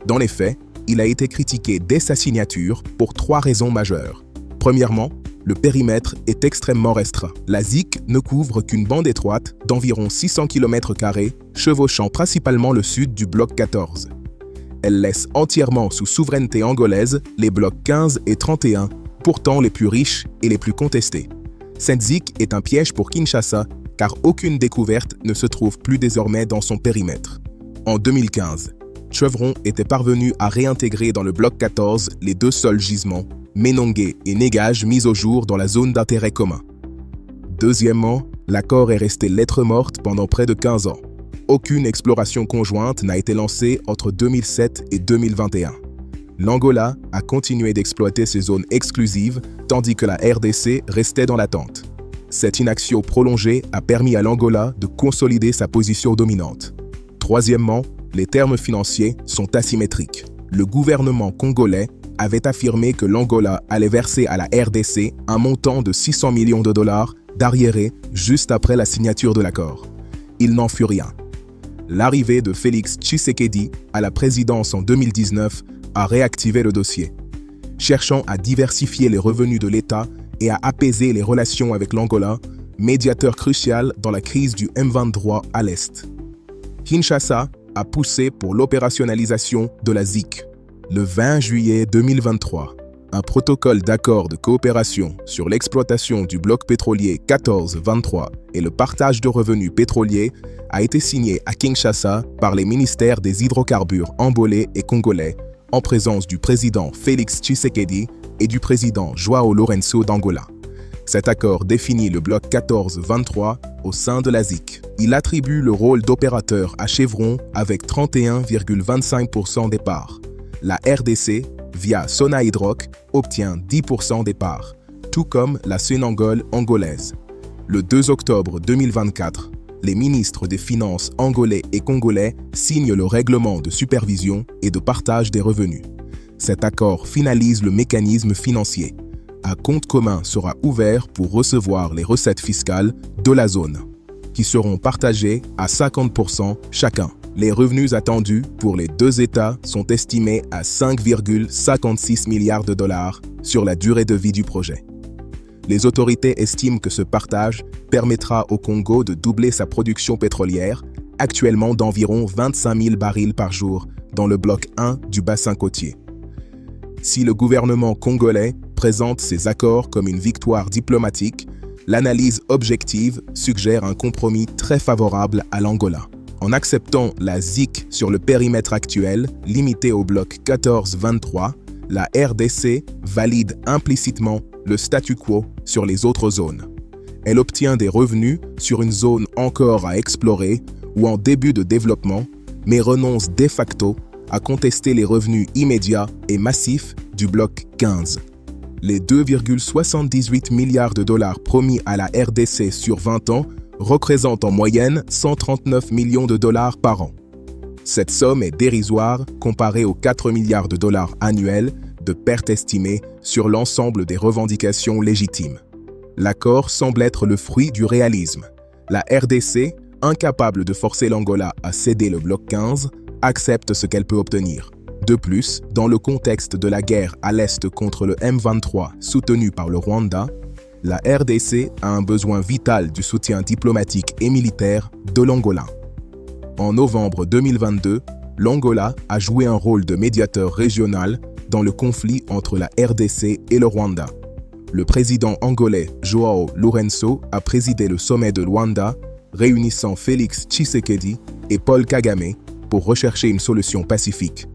Dans les faits, il a été critiqué dès sa signature pour 3 raisons majeures. Premièrement, le périmètre est extrêmement restreint. La ZIC ne couvre qu'une bande étroite d'environ 600 km², chevauchant principalement le sud du bloc 14. Elle laisse entièrement sous souveraineté angolaise les blocs 15 et 31, pourtant les plus riches et les plus contestés. Cette ZIC est un piège pour Kinshasa, car aucune découverte ne se trouve plus désormais dans son périmètre. En 2015, Chevron était parvenu à réintégrer dans le bloc 14 les 2 seuls gisements, Menongué et Négage mis au jour dans la zone d'intérêt commun. Deuxièmement, l'accord est resté lettre morte pendant près de 15 ans. Aucune exploration conjointe n'a été lancée entre 2007 et 2021. L'Angola a continué d'exploiter ses zones exclusives, tandis que la RDC restait dans l'attente. Cette inaction prolongée a permis à l'Angola de consolider sa position dominante. Troisièmement, les termes financiers sont asymétriques. Le gouvernement congolais avait affirmé que l'Angola allait verser à la RDC un montant de 600 millions de dollars d'arriérés juste après la signature de l'accord. Il n'en fut rien. L'arrivée de Félix Tshisekedi à la présidence en 2019 a réactivé le dossier. Cherchant à diversifier les revenus de l'État et à apaiser les relations avec l'Angola, médiateur crucial dans la crise du M23 à l'Est. Kinshasa a poussé pour l'opérationnalisation de la ZIC. Le 20 juillet 2023, un protocole d'accord de coopération sur l'exploitation du bloc pétrolier 14-23 et le partage de revenus pétroliers a été signé à Kinshasa par les ministères des hydrocarbures angolais et congolais en présence du président Félix Tshisekedi et du président João Lourenço d'Angola. Cet accord définit le bloc 14-23 au sein de la ZIC. Il attribue le rôle d'opérateur à Chevron avec 31,25% des parts. La RDC, via Sonahydrac, obtient 10% des parts, tout comme la Sonangol angolaise. Le 2 octobre 2024, les ministres des Finances angolais et congolais signent le règlement de supervision et de partage des revenus. Cet accord finalise le mécanisme financier. Un compte commun sera ouvert pour recevoir les recettes fiscales de la zone, qui seront partagées à 50% chacun. Les revenus attendus pour les 2 États sont estimés à 5,56 milliards de dollars sur la durée de vie du projet. Les autorités estiment que ce partage permettra au Congo de doubler sa production pétrolière, actuellement d'environ 25 000 barils par jour dans le bloc 1 du bassin côtier. Si le gouvernement congolais présente ces accords comme une victoire diplomatique, l'analyse objective suggère un compromis très favorable à l'Angola. En acceptant la ZIC sur le périmètre actuel, limité au bloc 14-23, la RDC valide implicitement le statu quo sur les autres zones. Elle obtient des revenus sur une zone encore à explorer ou en début de développement, mais renonce de facto à contester les revenus immédiats et massifs du bloc 15. Les 2,78 milliards de dollars promis à la RDC sur 20 ans représentent en moyenne 139 millions de dollars par an. Cette somme est dérisoire comparée aux 4 milliards de dollars annuels de pertes estimées sur l'ensemble des revendications légitimes. L'accord semble être le fruit du réalisme. La RDC, incapable de forcer l'Angola à céder le bloc 15, accepte ce qu'elle peut obtenir. De plus, dans le contexte de la guerre à l'Est contre le M23 soutenu par le Rwanda, la RDC a un besoin vital du soutien diplomatique et militaire de l'Angola. En novembre 2022, l'Angola a joué un rôle de médiateur régional dans le conflit entre la RDC et le Rwanda. Le président angolais João Lourenço a présidé le sommet de Luanda, réunissant Félix Tshisekedi et Paul Kagame pour rechercher une solution pacifique.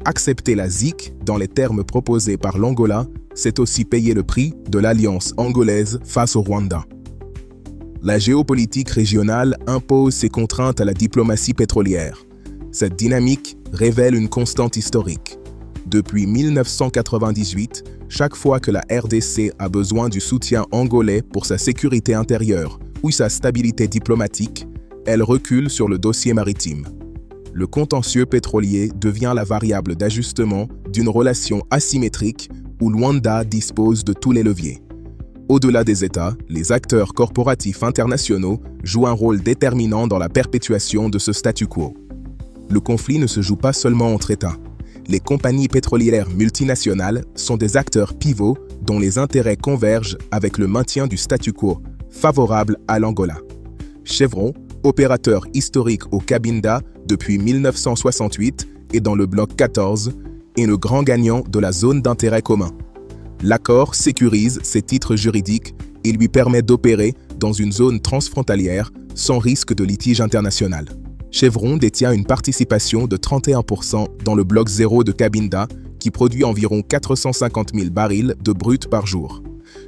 Accepter la ZIC dans les termes proposés par l'Angola, c'est aussi payer le prix de l'alliance angolaise face au Rwanda. La géopolitique régionale impose ses contraintes à la diplomatie pétrolière. Cette dynamique révèle une constante historique. Depuis 1998, chaque fois que la RDC a besoin du soutien angolais pour sa sécurité intérieure ou sa stabilité diplomatique, elle recule sur le dossier maritime. Le contentieux pétrolier devient la variable d'ajustement d'une relation asymétrique où Luanda dispose de tous les leviers. Au-delà des États, les acteurs corporatifs internationaux jouent un rôle déterminant dans la perpétuation de ce statu quo. Le conflit ne se joue pas seulement entre États. Les compagnies pétrolières multinationales sont des acteurs pivots dont les intérêts convergent avec le maintien du statu quo favorable à l'Angola. Chevron, opérateur historique au Cabinda depuis 1968 et dans le bloc 14, est le grand gagnant de la zone d'intérêt commun. L'accord sécurise ses titres juridiques et lui permet d'opérer dans une zone transfrontalière sans risque de litige international. Chevron détient une participation de 31% dans le bloc 0 de Cabinda qui produit environ 450 000 barils de brut par jour.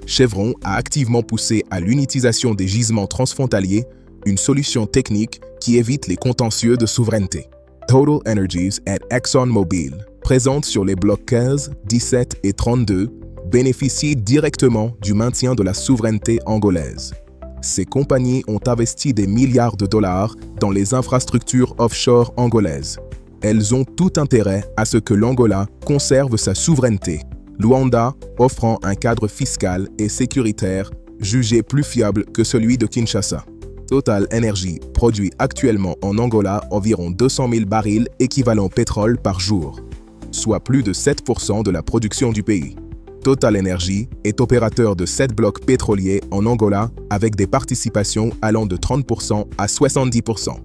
Chevron a activement poussé à l'unitisation des gisements transfrontaliers, une solution technique qui évite les contentieux de souveraineté. Total Energies et ExxonMobil, présentes sur les blocs 15, 17 et 32, bénéficient directement du maintien de la souveraineté angolaise. Ces compagnies ont investi des milliards de dollars dans les infrastructures offshore angolaises. Elles ont tout intérêt à ce que l'Angola conserve sa souveraineté, Luanda offrant un cadre fiscal et sécuritaire jugé plus fiable que celui de Kinshasa. Total Energy produit actuellement en Angola environ 200 000 barils équivalent pétrole par jour, soit plus de 7% de la production du pays. Total Energy est opérateur de 7 blocs pétroliers en Angola avec des participations allant de 30% à 70%.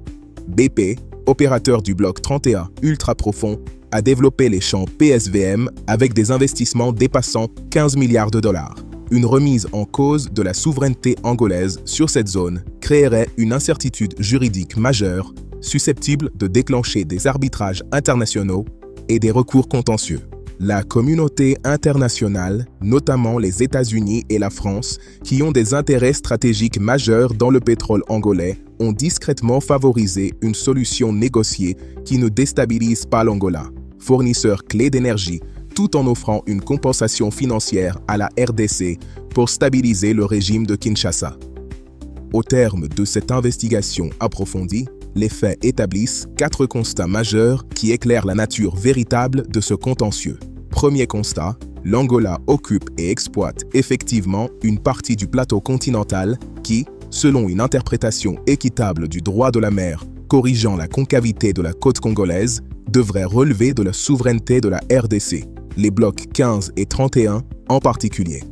BP, opérateur du bloc 31 ultra profond, a développé les champs PSVM avec des investissements dépassant 15 milliards de dollars. Une remise en cause de la souveraineté angolaise sur cette zone créerait une incertitude juridique majeure susceptible de déclencher des arbitrages internationaux et des recours contentieux. La communauté internationale, notamment les États-Unis et la France, qui ont des intérêts stratégiques majeurs dans le pétrole angolais, ont discrètement favorisé une solution négociée qui ne déstabilise pas l'Angola, fournisseur clé d'énergie, tout en offrant une compensation financière à la RDC pour stabiliser le régime de Kinshasa. Au terme de cette investigation approfondie, les faits établissent 4 constats majeurs qui éclairent la nature véritable de ce contentieux. Premier constat, l'Angola occupe et exploite effectivement une partie du plateau continental qui, selon une interprétation équitable du droit de la mer corrigeant la concavité de la côte congolaise, devrait relever de la souveraineté de la RDC, les blocs 15 et 31 en particulier.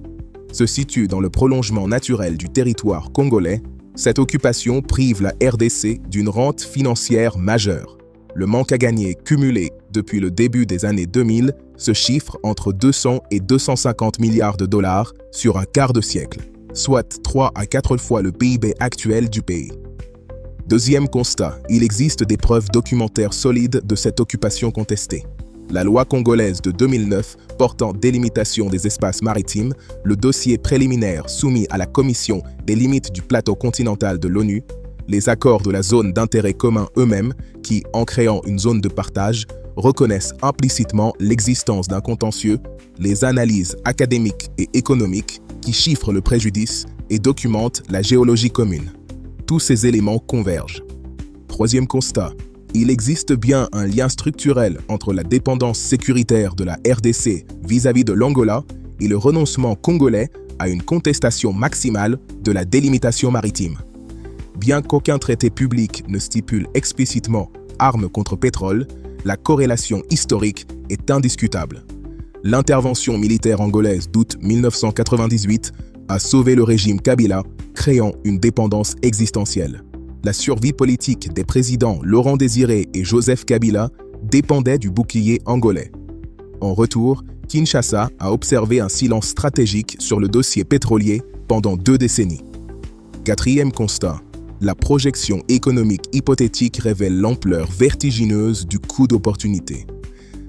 Se situe dans le prolongement naturel du territoire congolais, cette occupation prive la RDC d'une rente financière majeure. Le manque à gagner cumulé depuis le début des années 2000 se chiffre entre 200 et 250 milliards de dollars sur un quart de siècle, soit 3 à 4 fois le PIB actuel du pays. Deuxième constat, il existe des preuves documentaires solides de cette occupation contestée. La loi congolaise de 2009 portant délimitation des espaces maritimes, le dossier préliminaire soumis à la Commission des limites du plateau continental de l'ONU, les accords de la zone d'intérêt commun eux-mêmes qui, en créant une zone de partage, reconnaissent implicitement l'existence d'un contentieux, les analyses académiques et économiques qui chiffrent le préjudice et documentent la géologie commune. Tous ces éléments convergent. Troisième constat, il existe bien un lien structurel entre la dépendance sécuritaire de la RDC vis-à-vis de l'Angola et le renoncement congolais à une contestation maximale de la délimitation maritime. Bien qu'aucun traité public ne stipule explicitement armes contre pétrole, la corrélation historique est indiscutable. L'intervention militaire angolaise d'août 1998 a sauvé le régime Kabila, créant une dépendance existentielle. La survie politique des présidents Laurent Désiré et Joseph Kabila dépendait du bouclier angolais. En retour, Kinshasa a observé un silence stratégique sur le dossier pétrolier pendant 2 décennies. Quatrième constat, la projection économique hypothétique révèle l'ampleur vertigineuse du coût d'opportunité.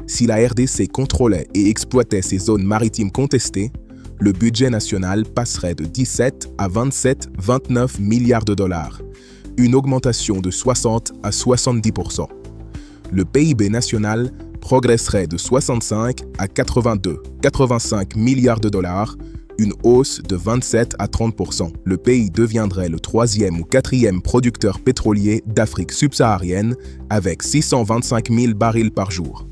Si la RDC contrôlait et exploitait ces zones maritimes contestées, le budget national passerait de 17 à 29 milliards de dollars, une augmentation de 60 à 70%. Le PIB national progresserait de 65 à 85 milliards de dollars, une hausse de 27 à 30%. Le pays deviendrait le 3e ou 4e producteur pétrolier d'Afrique subsaharienne avec 625 000 barils par jour.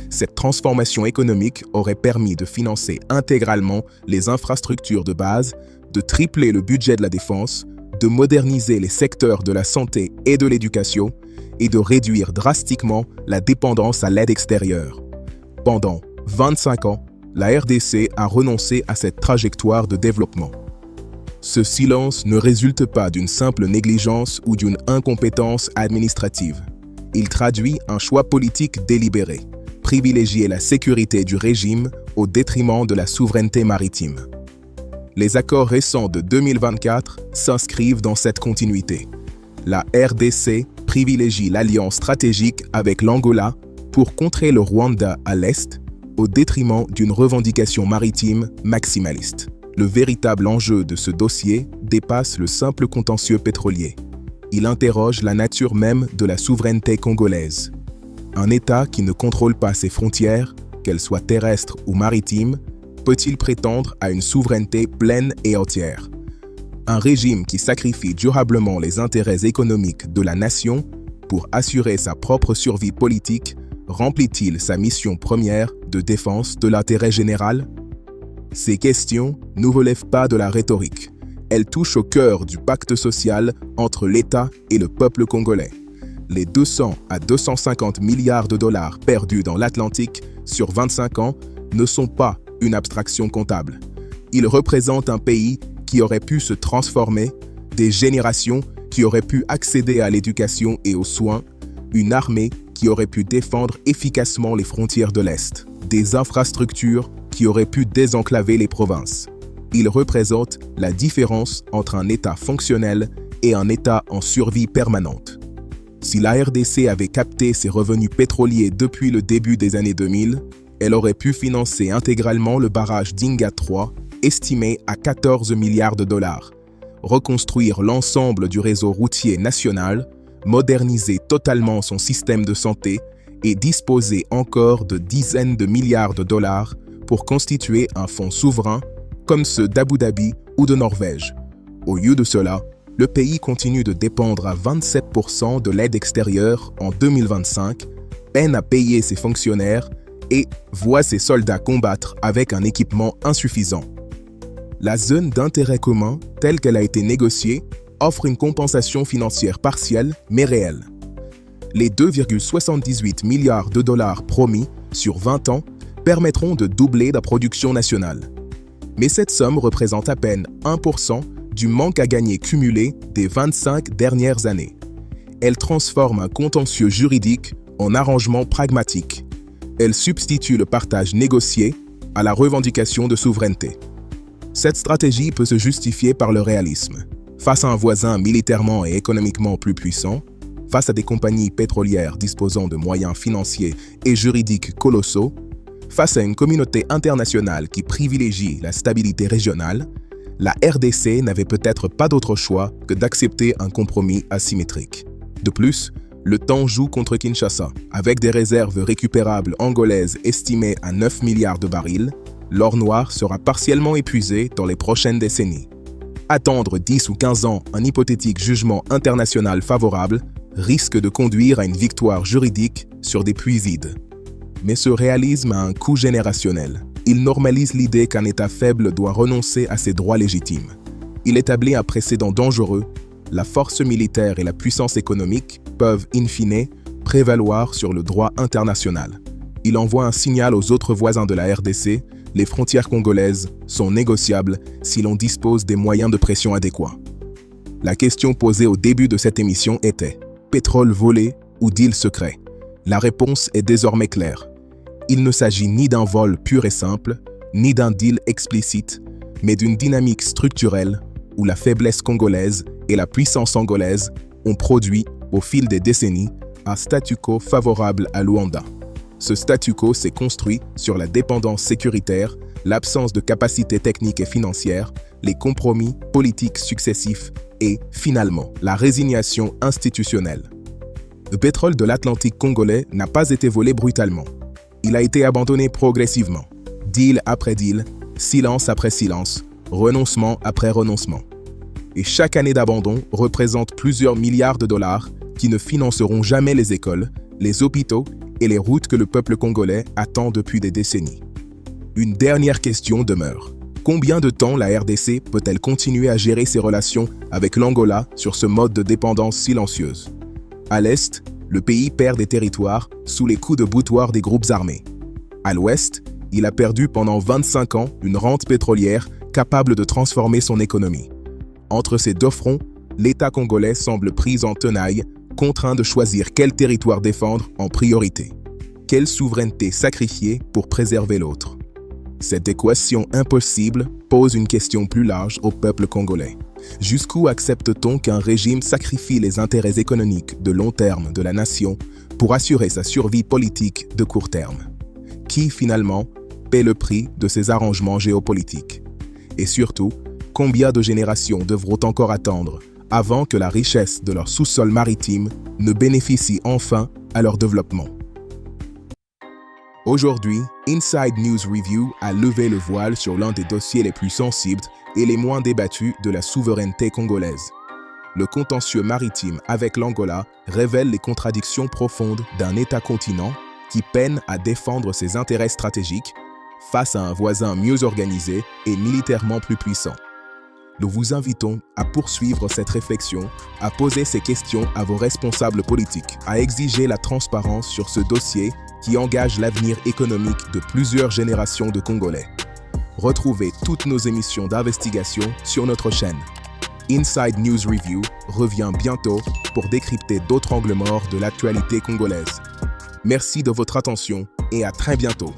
Cette transformation économique aurait permis de financer intégralement les infrastructures de base, de tripler le budget de la défense, de moderniser les secteurs de la santé et de l'éducation et de réduire drastiquement la dépendance à l'aide extérieure. Pendant 25 ans, la RDC a renoncé à cette trajectoire de développement. Ce silence ne résulte pas d'une simple négligence ou d'une incompétence administrative. Il traduit un choix politique délibéré, privilégier la sécurité du régime au détriment de la souveraineté maritime. Les accords récents de 2024 s'inscrivent dans cette continuité. La RDC privilégie l'alliance stratégique avec l'Angola pour contrer le Rwanda à l'est, au détriment d'une revendication maritime maximaliste. Le véritable enjeu de ce dossier dépasse le simple contentieux pétrolier. Il interroge la nature même de la souveraineté congolaise. Un État qui ne contrôle pas ses frontières, qu'elles soient terrestres ou maritimes, peut-il prétendre à une souveraineté pleine et entière? Un régime qui sacrifie durablement les intérêts économiques de la nation pour assurer sa propre survie politique remplit-il sa mission première de défense de l'intérêt général? Ces questions ne relèvent pas de la rhétorique. Elles touchent au cœur du pacte social entre l'État et le peuple congolais. Les 200 à 250 milliards de dollars perdus dans l'Atlantique sur 25 ans ne sont pas une abstraction comptable. Ils représentent un pays qui aurait pu se transformer, des générations qui auraient pu accéder à l'éducation et aux soins, une armée qui aurait pu défendre efficacement les frontières de l'Est, des infrastructures qui auraient pu désenclaver les provinces. Ils représentent la différence entre un État fonctionnel et un État en survie permanente. Si la RDC avait capté ses revenus pétroliers depuis le début des années 2000, elle aurait pu financer intégralement le barrage d'Inga 3, estimé à 14 milliards de dollars, reconstruire l'ensemble du réseau routier national, moderniser totalement son système de santé et disposer encore de dizaines de milliards de dollars pour constituer un fonds souverain comme ceux d'Abu Dhabi ou de Norvège. Au lieu de cela, le pays continue de dépendre à 27% de l'aide extérieure en 2025, peine à payer ses fonctionnaires et voit ses soldats combattre avec un équipement insuffisant. La zone d'intérêt commun, telle qu'elle a été négociée, offre une compensation financière partielle mais réelle. Les 2,78 milliards de dollars promis sur 20 ans permettront de doubler la production nationale. Mais cette somme représente à peine 1% du manque à gagner cumulé des 25 dernières années. Elle transforme un contentieux juridique en arrangement pragmatique. Elle substitue le partage négocié à la revendication de souveraineté. Cette stratégie peut se justifier par le réalisme. Face à un voisin militairement et économiquement plus puissant, face à des compagnies pétrolières disposant de moyens financiers et juridiques colossaux, face à une communauté internationale qui privilégie la stabilité régionale, la RDC n'avait peut-être pas d'autre choix que d'accepter un compromis asymétrique. De plus, Le temps joue contre Kinshasa. Avec des réserves récupérables angolaises estimées à 9 milliards de barils, l'or noir sera partiellement épuisé dans les prochaines décennies. Attendre 10 ou 15 ans un hypothétique jugement international favorable risque de conduire à une victoire juridique sur des puits vides. Mais ce réalisme a un coût générationnel. Il normalise l'idée qu'un État faible doit renoncer à ses droits légitimes. Il établit un précédent dangereux. La force militaire et la puissance économique peuvent, in fine, prévaloir sur le droit international. Il envoie un signal aux autres voisins de la RDC, les frontières congolaises sont négociables si l'on dispose des moyens de pression adéquats. La question posée au début de cette émission était « pétrole volé ou deal secret ?» La réponse est désormais claire. Il ne s'agit ni d'un vol pur et simple, ni d'un deal explicite, mais d'une dynamique structurelle où la faiblesse congolaise et la puissance angolaise ont produit, au fil des décennies, un statu quo favorable à Luanda. Ce statu quo s'est construit sur la dépendance sécuritaire, l'absence de capacité technique et financière, les compromis politiques successifs et, finalement, la résignation institutionnelle. Le pétrole de l'Atlantique congolais n'a pas été volé brutalement. Il a été abandonné progressivement, deal après deal, silence après silence, renoncement après renoncement. Et chaque année d'abandon représente plusieurs milliards de dollars qui ne financeront jamais les écoles, les hôpitaux et les routes que le peuple congolais attend depuis des décennies. Une dernière question demeure. Combien de temps la RDC peut-elle continuer à gérer ses relations avec l'Angola sur ce mode de dépendance silencieuse? À l'est, le pays perd des territoires sous les coups de boutoir des groupes armés. À l'ouest, il a perdu pendant 25 ans une rente pétrolière capable de transformer son économie. Entre ces deux fronts, l'État congolais semble pris en tenaille, contraint de choisir quel territoire défendre en priorité. Quelle souveraineté sacrifier pour préserver l'autre? Cette équation impossible pose une question plus large au peuple congolais. Jusqu'où accepte-t-on qu'un régime sacrifie les intérêts économiques de long terme de la nation pour assurer sa survie politique de court terme? Qui, finalement, paie le prix de ces arrangements géopolitiques? Et surtout, combien de générations devront encore attendre avant que la richesse de leur sous-sol maritime ne bénéficie enfin à leur développement? Aujourd'hui, Inside News Review a levé le voile sur l'un des dossiers les plus sensibles et les moins débattus de la souveraineté congolaise. Le contentieux maritime avec l'Angola révèle les contradictions profondes d'un État-continent qui peine à défendre ses intérêts stratégiques face à un voisin mieux organisé et militairement plus puissant. Nous vous invitons à poursuivre cette réflexion, à poser ces questions à vos responsables politiques, à exiger la transparence sur ce dossier qui engage l'avenir économique de plusieurs générations de Congolais. Retrouvez toutes nos émissions d'investigation sur notre chaîne. Inside News Review revient bientôt pour décrypter d'autres angles morts de l'actualité congolaise. Merci de votre attention et à très bientôt.